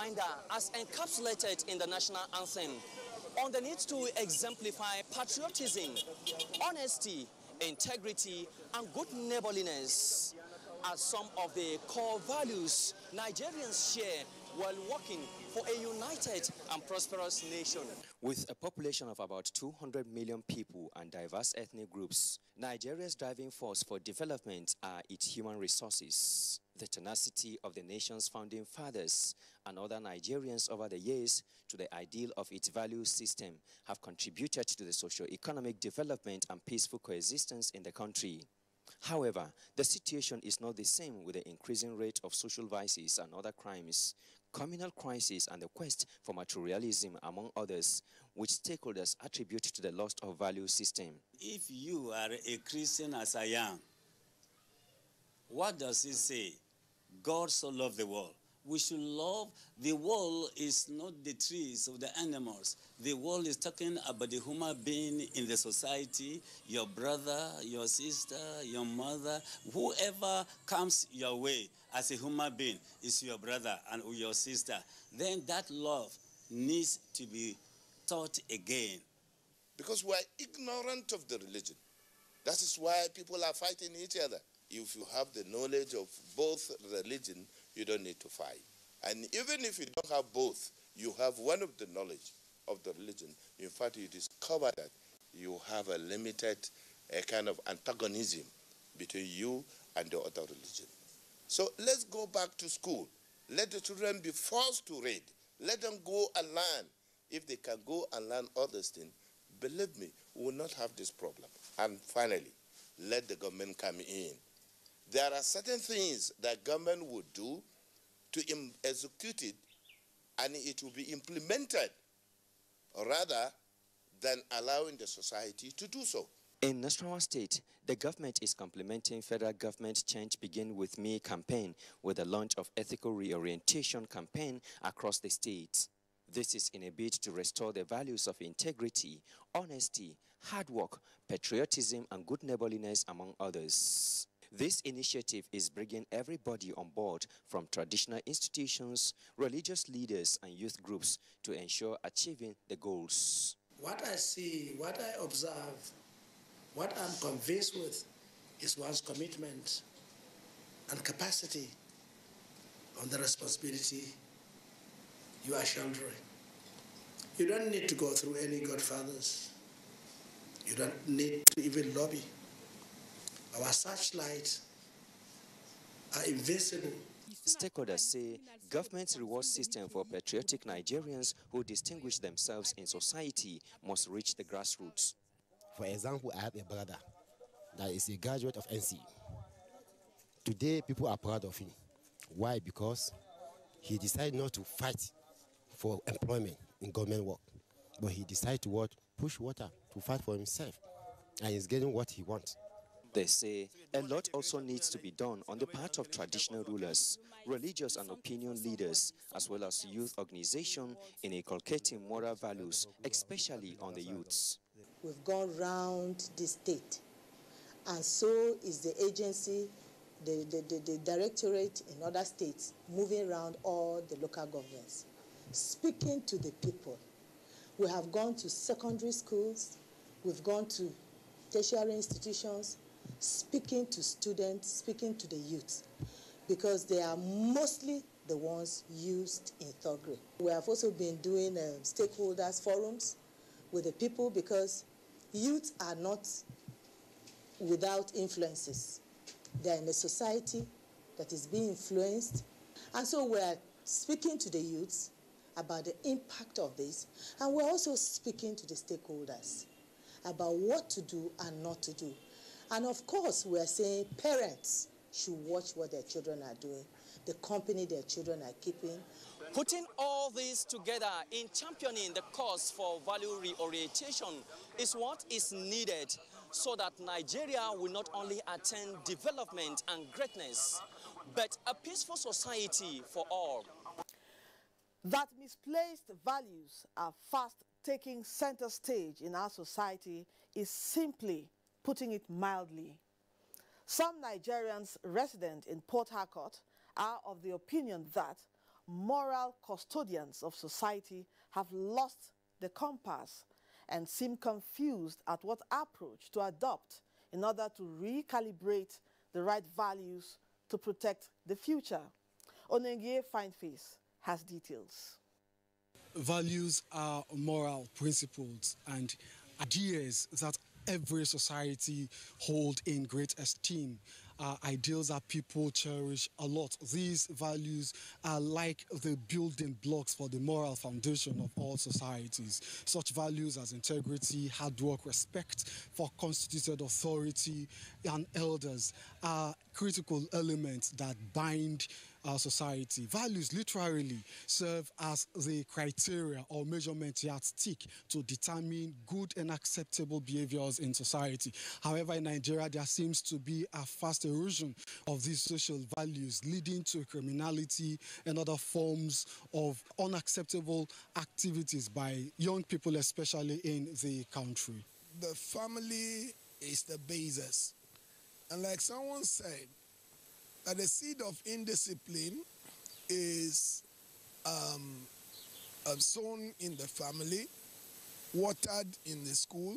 reminder as encapsulated in the national anthem on the need to exemplify patriotism, honesty, integrity, and good neighborliness as some of the core values Nigerians share while working for a united and prosperous nation. With a population of about 200 million people and diverse ethnic groups, Nigeria's driving force for development are its human resources. The tenacity of the nation's founding fathers and other Nigerians over the years to the ideal of its value system have contributed to the socio-economic development and peaceful coexistence in the country. However, the situation is not the same with the increasing rate of social vices and other crimes, communal crisis, and the quest for materialism, among others, which stakeholders attribute to the loss of value system. If you are a Christian as I am, what does it say? God so loved the world. We should love. The world is not the trees or the animals. The world is talking about the human being in the society, your brother, your sister, your mother, whoever comes your way as a human being is your brother and your sister. Then that love needs to be taught again. Because we are ignorant of the religion. That is why people are fighting each other. If you have the knowledge of both religion, you don't need to fight. And even if you don't have both, you have one of the knowledge of the religion. In fact, you discover that you have a limited kind of antagonism between you and the other religion. So let's go back to school. Let the children be forced to read. Let them go and learn. If they can go and learn other things, believe me, we will not have this problem. And finally, let the government come in. There are certain things that government would do to execute it, and it will be implemented rather than allowing the society to do so. In Nasarawa State, the government is complementing federal government Change Begin With Me campaign with the launch of ethical reorientation campaign across the state. This is in a bid to restore the values of integrity, honesty, hard work, patriotism, and good neighborliness, among others. This initiative is bringing everybody on board, from traditional institutions, religious leaders, and youth groups, to ensure achieving the goals. What I see, what I observe, what I'm convinced with is one's commitment and capacity on the responsibility you are shouldering. You don't need to go through any godfathers. You don't need to even lobby. Our searchlights are invincible. Stakeholders say government's reward system for patriotic Nigerians who distinguish themselves in society must reach the grassroots. For example, I have a brother that is a graduate of NC. Today, people are proud of him. Why? Because he decided not to fight for employment in government work, but he decided to push water to fight for himself, and he's getting what he wants. They say a lot also needs to be done on the part of traditional rulers, religious and opinion leaders, as well as youth organizations in inculcating moral values, especially on the youths. We've gone round the state, and so is the agency, the directorate in other states, moving around all the local governments, speaking to the people. We have gone to secondary schools, we've gone to tertiary institutions, speaking to students, speaking to the youth, because they are mostly the ones used in third grade. We have also been doing stakeholders forums with the people, because youth are not without influences. They are in a society that is being influenced. And so we are speaking to the youths about the impact of this, and we're also speaking to the stakeholders about what to do and not to do. And of course, we're saying parents should watch what their children are doing, the company their children are keeping. Putting all this together in championing the cause for value reorientation is what is needed so that Nigeria will not only attain development and greatness, but a peaceful society for all. That misplaced values are fast taking center stage in our society is simply putting it mildly. Some Nigerians resident in Port Harcourt are of the opinion that moral custodians of society have lost the compass and seem confused at what approach to adopt in order to recalibrate the right values to protect the future. Onengie Fineface has details. Values are moral principles and ideas that every society hold in great esteem. Ideals that people cherish a lot. These values are like the building blocks for the moral foundation of all societies. Such values as integrity, hard work, respect for constituted authority and elders are critical elements that bind our society. Values literally serve as the criteria or measurement yardstick to determine good and acceptable behaviors in society. However, in Nigeria, there seems to be a fast erosion of these social values, leading to criminality and other forms of unacceptable activities by young people, especially in the country. The family is the basis. And like someone said, that the seed of indiscipline is sown in the family, watered in the school,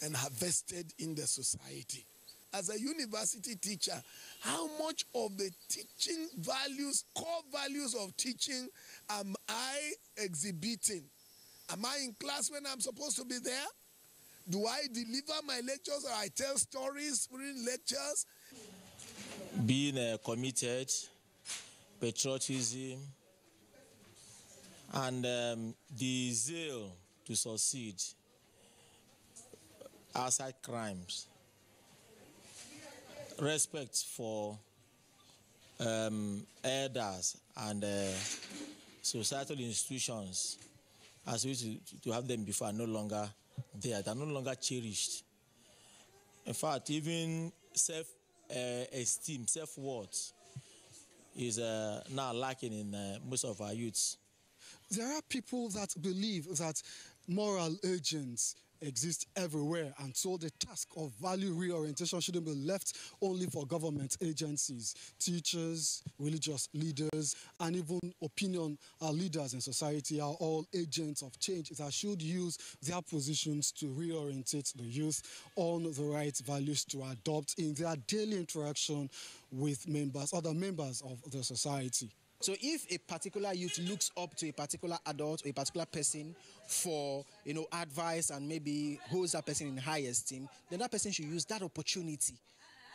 and harvested in the society. As a university teacher, how much of the teaching values, core values of teaching, am I exhibiting? Am I in class when I'm supposed to be there? Do I deliver my lectures or I tell stories during lectures? Being committed, patriotism, and the zeal to succeed outside crimes, respect for elders and societal institutions as we used to have them before are no longer there, they are no longer cherished. In fact, even self-esteem, self-worth is now lacking in most of our youths. There are people that believe that moral agents exist everywhere, and so the task of value reorientation shouldn't be left only for government agencies. Teachers, religious leaders, and even opinion leaders in society are all agents of change that should use their positions to reorientate the youth on the right values to adopt in their daily interaction with other members of the society. So if a particular youth looks up to a particular adult or a particular person for, advice and maybe holds that person in high esteem, then that person should use that opportunity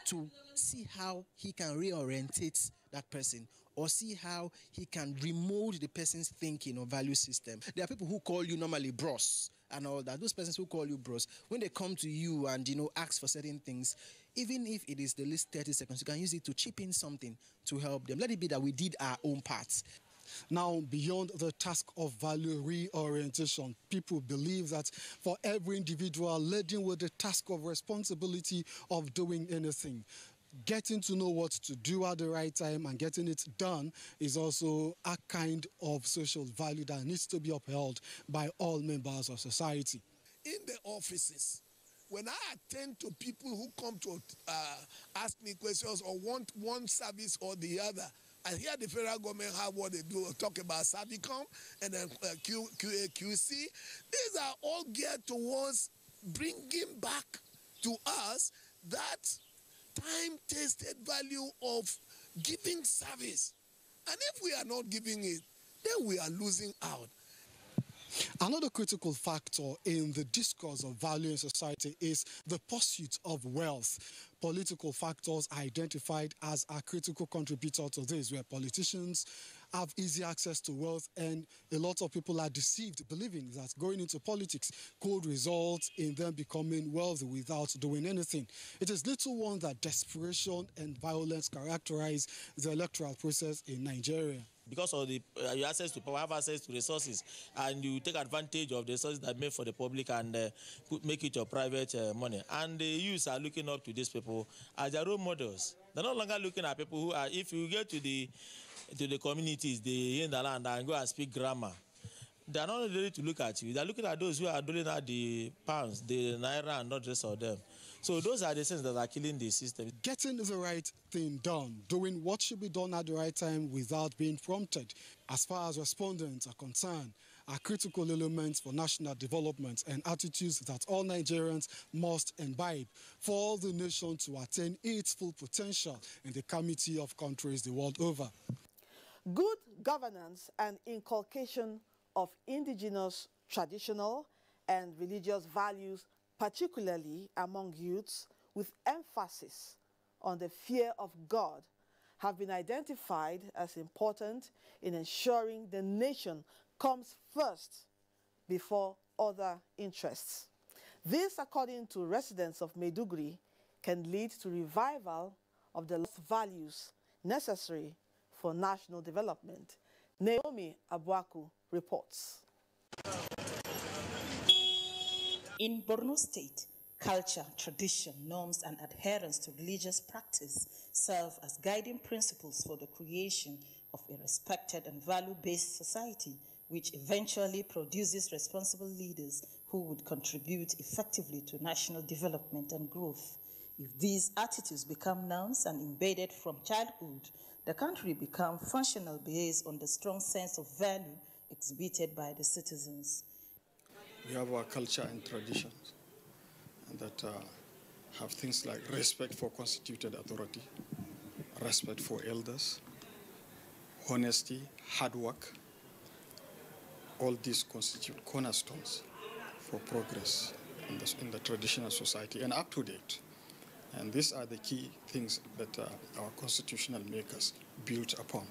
to see how he can reorientate that person or see how he can remold the person's thinking or value system. There are people who call you normally bros and all that. Those persons who call you bros, when they come to you and, ask for certain things, even if it is the least 30 seconds, you can use it to chip in something to help them. Let it be that we did our own parts. Now, beyond the task of value reorientation, people believe that for every individual leading with the task of responsibility of doing anything, getting to know what to do at the right time and getting it done is also a kind of social value that needs to be upheld by all members of society. In the offices, when I attend to people who come to ask me questions or want one service or the other, I hear the federal government have what they do, talk about Savicom and then QC. These are all geared towards bringing back to us that time-tested value of giving service. And if we are not giving it, then we are losing out. Another critical factor in the discourse of value in society is the pursuit of wealth. Political factors are identified as a critical contributor to this, where politicians have easy access to wealth, and a lot of people are deceived, believing that going into politics could result in them becoming wealthy without doing anything. It is little wonder that desperation and violence characterize the electoral process in Nigeria. Because of your access to power, have access to resources, and you take advantage of the resources that are made for the public and make it your private money. And the youths are looking up to these people as their role models. They're no longer looking at people who are, if you get to the communities, in the land and go and speak grammar, they are not ready to look at you. They are looking at those who are doling out the pounds, the naira, and not the rest of them. So those are the things that are killing the system. Getting the right thing done, doing what should be done at the right time without being prompted, as far as respondents are concerned, are critical elements for national development and attitudes that all Nigerians must imbibe for the nation to attain its full potential in the community of countries the world over. Good governance and inculcation of indigenous, traditional, and religious values, particularly among youths, with emphasis on the fear of God, have been identified as important in ensuring the nation comes first before other interests. This, according to residents of Maiduguri, can lead to revival of the values necessary for national development. Naomi Abuaku reports. In Borno State, culture, tradition, norms, and adherence to religious practice serve as guiding principles for the creation of a respected and value-based society, which eventually produces responsible leaders who would contribute effectively to national development and growth. If these attitudes become norms and embedded from childhood, the country becomes functional based on the strong sense of value exhibited by the citizens. We have our culture and traditions and that have things like respect for constituted authority, respect for elders, honesty, hard work. All these constitute cornerstones for progress in the traditional society and up to date. And these are the key things that our constitutional makers built upon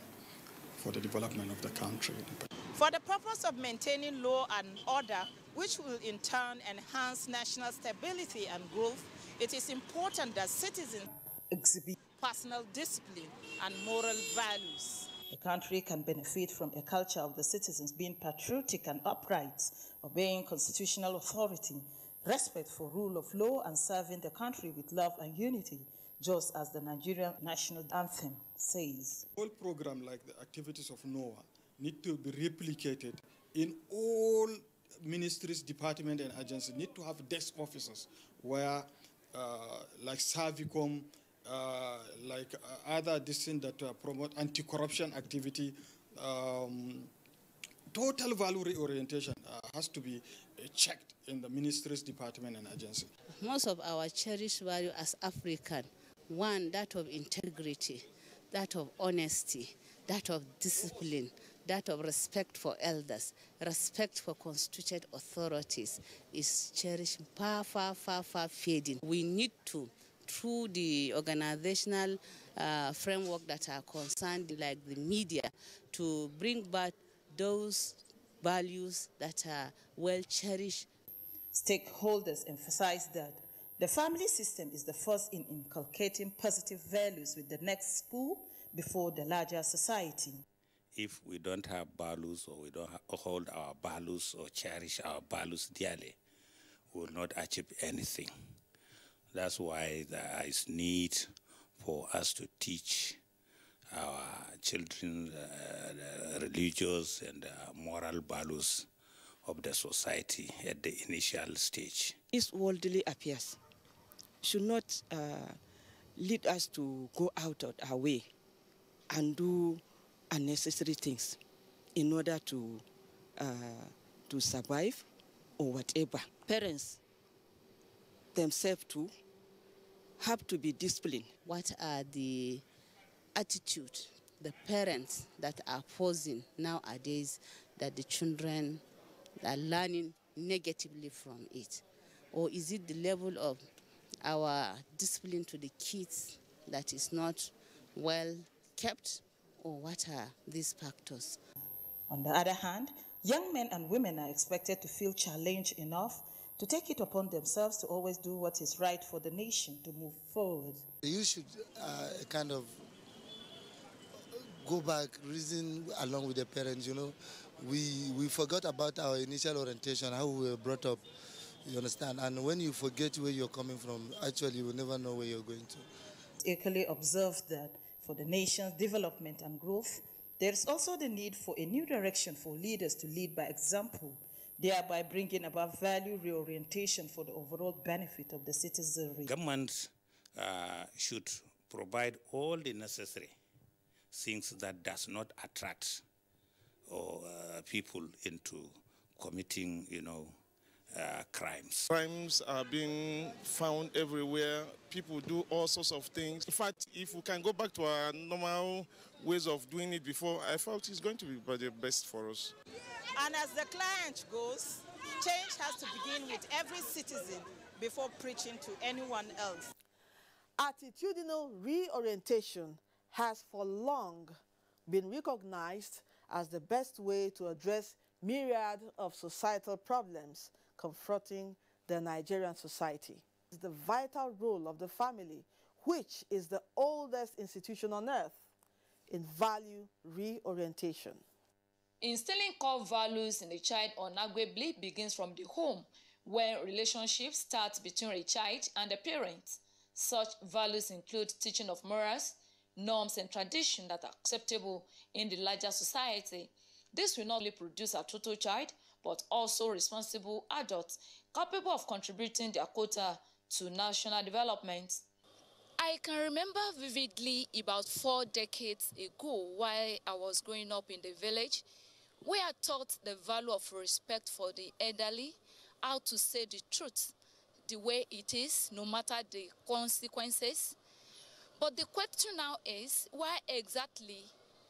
for the development of the country. For the purpose of maintaining law and order, which will in turn enhance national stability and growth, it is important that citizens exhibit personal discipline and moral values. The country can benefit from a culture of the citizens being patriotic and upright, obeying constitutional authority, respect for rule of law, and serving the country with love and unity, just as the Nigerian national anthem says. All programs like the activities of NOAA need to be replicated in all ministries, departments, and agencies. Need to have desk officers where, like Savicom, other disciplines that promote anti-corruption activity, total value reorientation has to be checked in the ministries, department, and agency. Most of our cherished value as African, one, that of integrity, that of honesty, that of discipline, that of respect for elders, respect for constituted authorities, is cherished far fading. We need to, through the organizational framework that are concerned, like the media, to bring back those values that are well cherished. Stakeholders emphasize that the family system is the first in inculcating positive values with the next school before the larger society. If we don't have values, or we don't hold our values or cherish our values dearly, we will not achieve anything. That's why there is need for us to teach our children the religious and moral values of the society at the initial stage. These worldly affairs should not lead us to go out of our way and do unnecessary things in order to survive or whatever. Parents themselves too have to be disciplined. What are the attitudes the parents that are forcing nowadays that the children are learning negatively from it? Or is it the level of our discipline to the kids that is not well kept? Or what are these factors? On the other hand, young men and women are expected to feel challenged enough to take it upon themselves to always do what is right for the nation to move forward. You should kind of go back, reason along with the parents, you know. We forgot about our initial orientation, how we were brought up, you understand? And when you forget where you're coming from, actually you will never know where you're going to. Equally observed that for the nation's development and growth, there is also the need for a new direction for leaders to lead by example, thereby bringing about value reorientation for the overall benefit of the citizenry. Government should provide all the necessary things that does not attract people into committing, crimes. Crimes are being found everywhere. People do all sorts of things. In fact, if we can go back to our normal ways of doing it before, I felt it's going to be the best for us. And as the client goes, change has to begin with every citizen before preaching to anyone else. Attitudinal reorientation has for long been recognized as the best way to address myriad of societal problems confronting the Nigerian society. It's the vital role of the family, which is the oldest institution on earth, in value reorientation. Instilling core values in a child unarguably begins from the home, where relationships start between a child and a parent. Such values include teaching of morals, norms and traditions that are acceptable in the larger society. This will not only produce a total child, but also responsible adults capable of contributing their quota to national development. I can remember vividly about 4 decades ago while I was growing up in the village, where I taught the value of respect for the elderly, how to say the truth the way it is, no matter the consequences. But the question now is, why exactly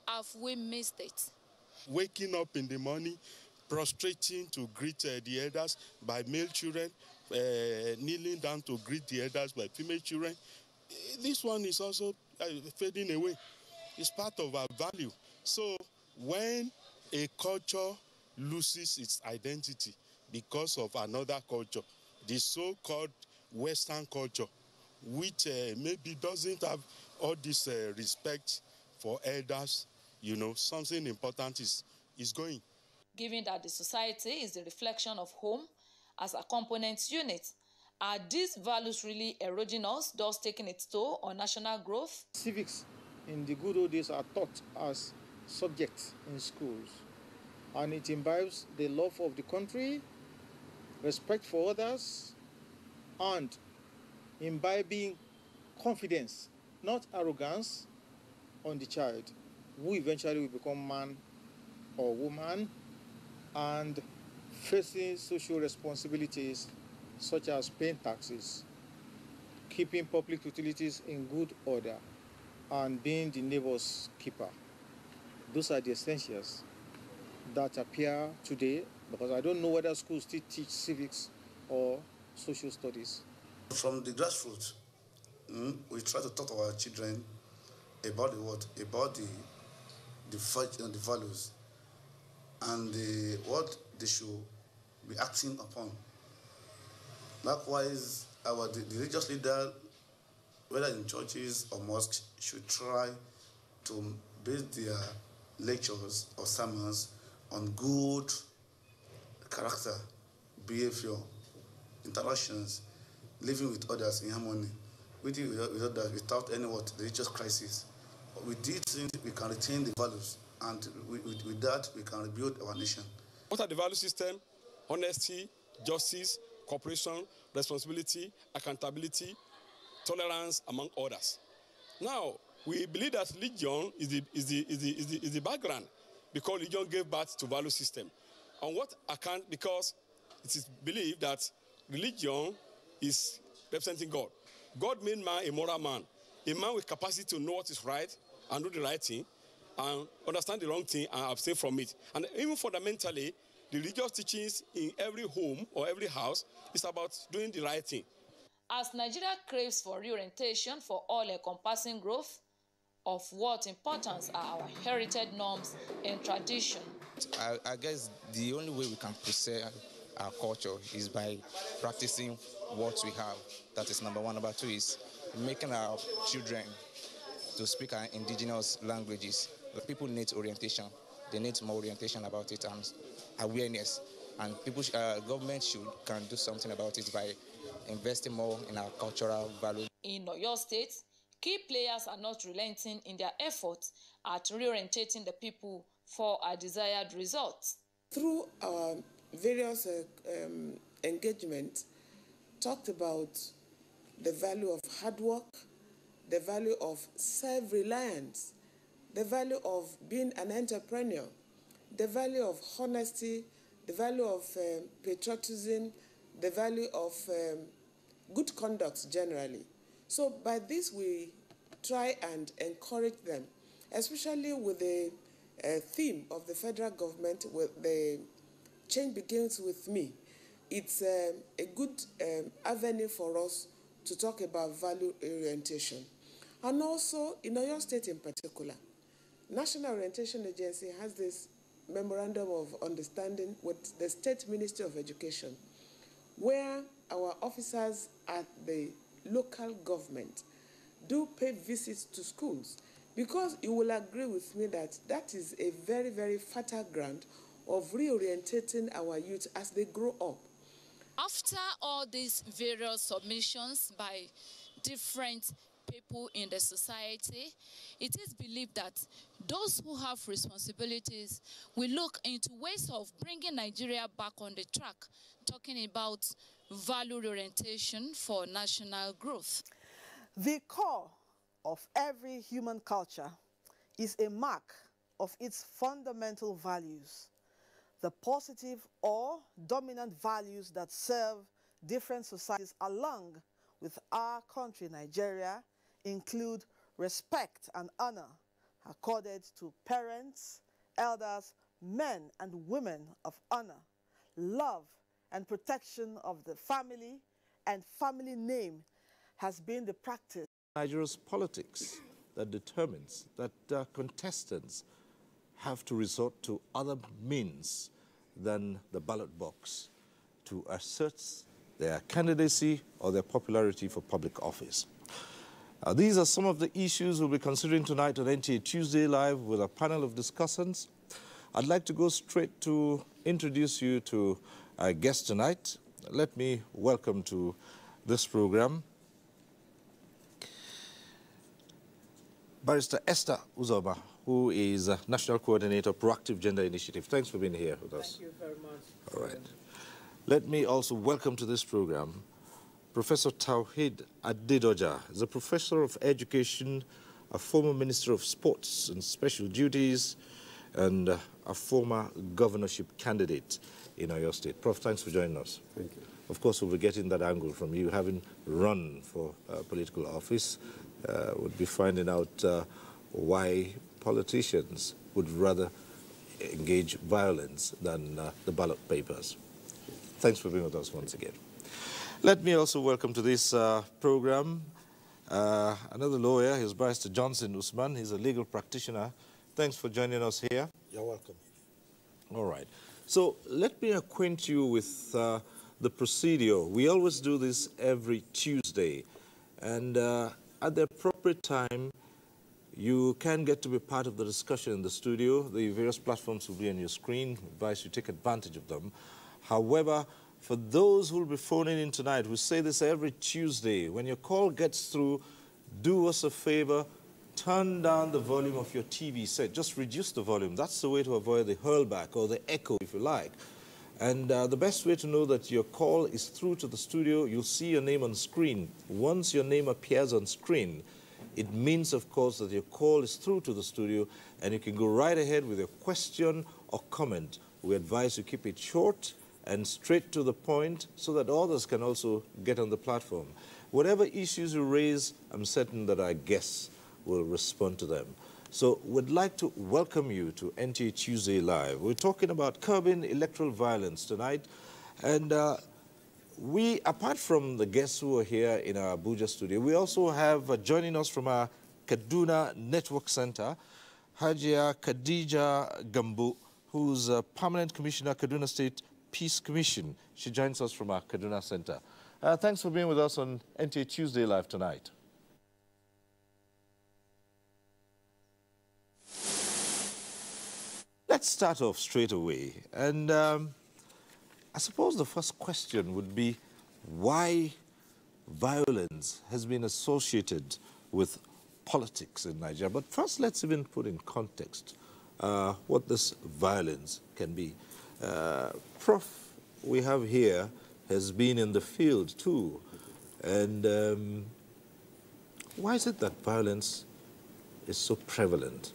have we missed it? Waking up in the morning, prostrating to greet the elders by male children, kneeling down to greet the elders by female children. This one is also fading away. It's part of our value. So when a culture loses its identity because of another culture, the so-called Western culture, which maybe doesn't have all this respect for elders, something important is going. Given that the society is the reflection of home as a component unit, are these values really eroding us, thus taking its toll on national growth? Civics in the good old days are taught as subjects in schools, and it imbibes the love of the country, respect for others, and imbibing confidence, not arrogance, on the child, who eventually will become man or woman, and facing social responsibilities such as paying taxes, keeping public utilities in good order, and being the neighbor's keeper. Those are the essentials that appear today, because I don't know whether schools still teach civics or social studies. From the grassroots, we try to talk to our children about the what? About the values and what they should be acting upon. Likewise, the religious leader, whether in churches or mosques, should try to base their lectures or sermons on good character, behavior, interactions, living with others in harmony, without any religious crisis. With these things, we can retain the values, and with that, we can rebuild our nation. What are the value system? Honesty, justice, cooperation, responsibility, accountability, tolerance, among others. Now, we believe that religion is the background, because religion gave birth to value system. On what account? Because it is believed that religion is representing God. God made man a moral man, a man with capacity to know what is right and do the right thing, and understand the wrong thing and abstain from it. And even fundamentally, the religious teachings in every home or every house is about doing the right thing. As Nigeria craves for reorientation for all-encompassing growth, of what importance are our heritage norms and tradition? I guess the only way we can preserve our culture is by practicing what we have. That is number one. Number two is making our children to speak our indigenous languages. People need orientation. They need more orientation about it and awareness. And government can do something about it by investing more in our cultural value. In Oyo State, key players are not relenting in their efforts at reorientating the people for a desired result. Through our various engagements talked about the value of hard work, the value of self-reliance, the value of being an entrepreneur, the value of honesty, the value of patriotism, the value of good conduct generally. So by this we try and encourage them, especially with the theme of the federal government, with the change begins with me. It's a good avenue for us to talk about value orientation. And also, in Oyo State in particular, National Orientation Agency has this memorandum of understanding with the State Ministry of Education, where our officers at the local government do pay visits to schools, because you will agree with me that that is a very, very fertile ground of reorientating our youth as they grow up. After all these various submissions by different people in the society, it is believed that those who have responsibilities will look into ways of bringing Nigeria back on the track, talking about value orientation for national growth. The core of every human culture is a mark of its fundamental values. The positive or dominant values that serve different societies along with our country, Nigeria, include respect and honor accorded to parents, elders, men and women of honor, love and protection of the family and family name has been the practice. Nigeria's politics that determines that contestants have to resort to other means than the ballot box to assert their candidacy or their popularity for public office. These are some of the issues we'll be considering tonight on NTA Tuesday Live with a panel of discussants. I'd like to go straight to introduce you to our guest tonight. Let me welcome to this program Barrister Esther Uzoma, who is National Coordinator, Proactive Gender Initiative. Thanks for being here with us. Thank you very much. All right. Let me also welcome to this program Professor Tawhid Adedoja. He's a professor of education, a former Minister of Sports and Special Duties, and a former governorship candidate in Oyo State. Prof, thanks for joining us. Thank you. Of course, we'll be getting that angle from you, having run for political office. We'll be finding out why politicians would rather engage violence than the ballot papers. Thanks for being with us once again. Let me also welcome to this program another lawyer. He's Barrister Johnson Usman. He's a legal practitioner. Thanks for joining us here. You're welcome. All right. So let me acquaint you with the procedure. We always do this every Tuesday. And at the appropriate time, you can get to be part of the discussion in the studio. The various platforms will be on your screen. I advise you take advantage of them. However, for those who will be phoning in tonight, we say this every Tuesday, when your call gets through, do us a favor, turn down the volume of your TV set. Just reduce the volume. That's the way to avoid the hurlback or the echo, if you like. And the best way to know that your call is through to the studio, you'll see your name on screen. Once your name appears on screen, it means, of course, that your call is through to the studio, and you can go right ahead with your question or comment. We advise you keep it short and straight to the point so that others can also get on the platform. Whatever issues you raise, I'm certain that our guests will respond to them. So we'd like to welcome you to NTA Tuesday Live. We're talking about curbing electoral violence tonight. And we, apart from the guests who are here in our Abuja studio, we also have joining us from our Kaduna Network Center, Hajia Khadija Gambo, who's a Permanent Commissioner, Kaduna State Peace Commission. She joins us from our Kaduna Center. Thanks for being with us on NTA Tuesday Live tonight. Let's start off straight away. And I suppose the first question would be why violence has been associated with politics in Nigeria. But first, let's even put in context what this violence can be. Prof, we have here, has been in the field too. And why is it that violence is so prevalent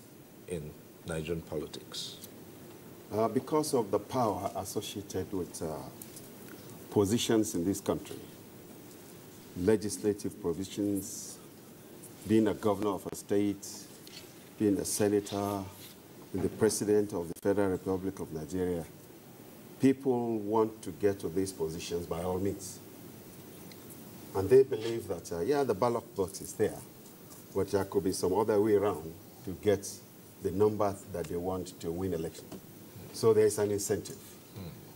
in Nigerian politics? Because of the power associated with positions in this country. Legislative provisions, being a governor of a state, being a senator, the president of the Federal Republic of Nigeria. People want to get to these positions by all means. And they believe that, yeah, the ballot box is there, but there could be some other way around to get the number that they want to win election. So there is an incentive.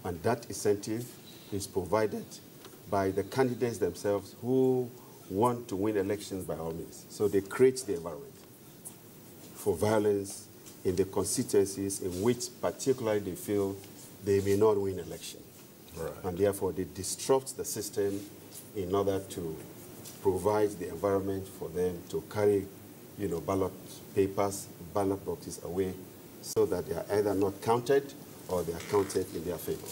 And that incentive is provided by the candidates themselves who want to win elections by all means. So they create the environment for violence in the constituencies in which particularly they feel they may not win election. Right. And therefore they disrupt the system in order to provide the environment for them to carry, ballot papers, ballot boxes away so that they are either not counted or they are counted in their favor.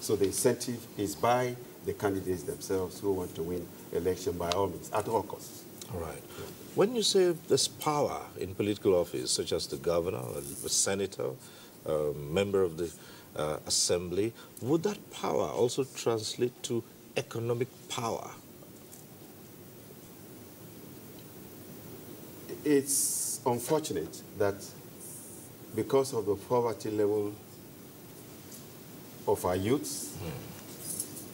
So the incentive is by the candidates themselves who want to win election by all means, at all costs. All right. When you say there's power in political office, such as the governor, a senator, a member of the assembly, would that power also translate to economic power? It's unfortunate that because of the poverty level of our youths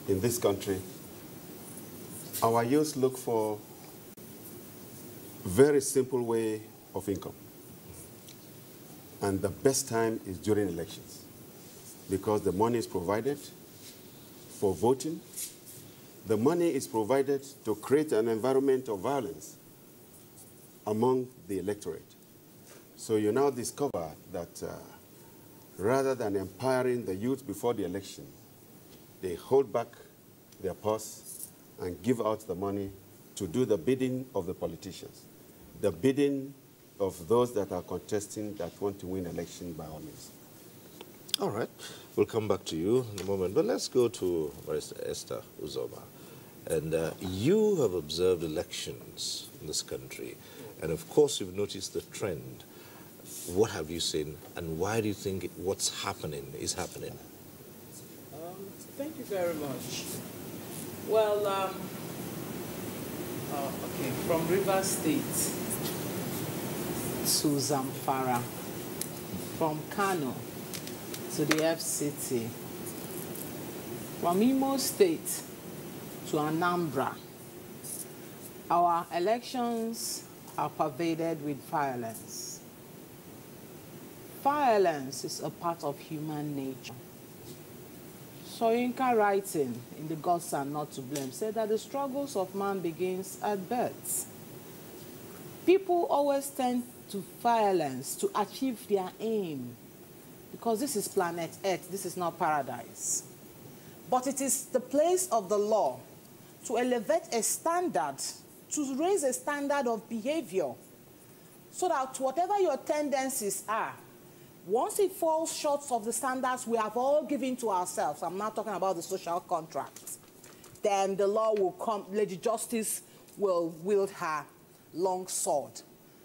in this country, our youth look for very simple way of income. And the best time is during elections because the money is provided for voting. The money is provided to create an environment of violence among the electorate. So you now discover that rather than empowering the youth before the election, they hold back their purse and give out the money to do the bidding of the politicians, the bidding of those that are contesting that want to win election by all means. All right. We'll come back to you in a moment, but let's go to Barrister Esther Uzoma. And you have observed elections in this country, and of course you've noticed the trend. What have you seen, and why do you think what's happening is happening? Thank you very much. Well, okay, from Rivers State to Zamfara, from Kano to the FCT, from Imo State to Anambra, our elections are pervaded with violence. Violence is a part of human nature. Soyinka, writing in The Gods Are Not to Blame, said that the struggles of man begins at birth. People always tend to violence to achieve their aim because this is planet Earth, this is not paradise. But it is the place of the law to elevate a standard, to raise a standard of behavior so that whatever your tendencies are, once it falls short of the standards we have all given to ourselves, I'm not talking about the social contract, then the law will come, Lady Justice will wield her long sword.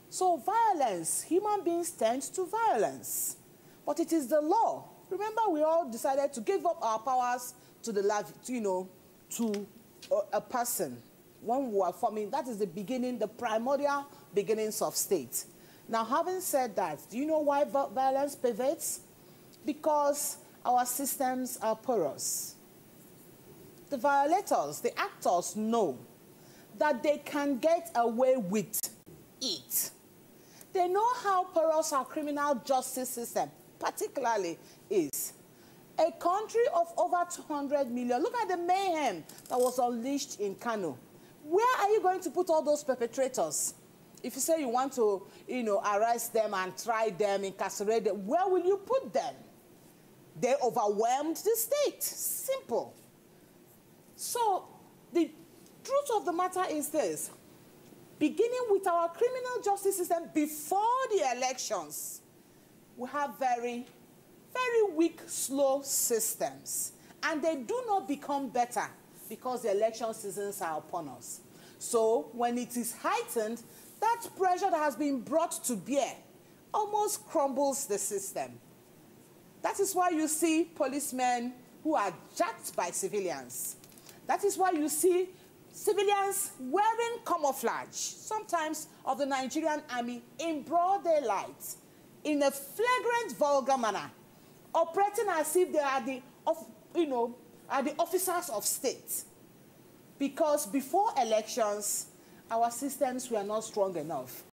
So violence, human beings tend to violence, but it is the law. Remember, we all decided to give up our powers to the, to a person. When we are forming, that is the beginning, the primordial beginnings of state. Now, having said that, do you know why violence pervades? Because our systems are porous. The violators, the actors know that they can get away with it. They know how porous our criminal justice system particularly is. A country of over 200 million, look at the mayhem that was unleashed in Kano. Where are you going to put all those perpetrators? If you say you want to, arrest them and try them, incarcerate them, where will you put them? They overwhelmed the state. Simple. So the truth of the matter is this. Beginning with our criminal justice system before the elections, we have very very weak, slow systems. And they do not become better because the election seasons are upon us. So when it is heightened, that pressure that has been brought to bear almost crumbles the system. That is why you see policemen who are jacked by civilians. That is why you see civilians wearing camouflage, sometimes of the Nigerian army, in broad daylight, in a flagrant, vulgar manner, operating as if they are the officers of state. Because before elections, our systems were not strong enough.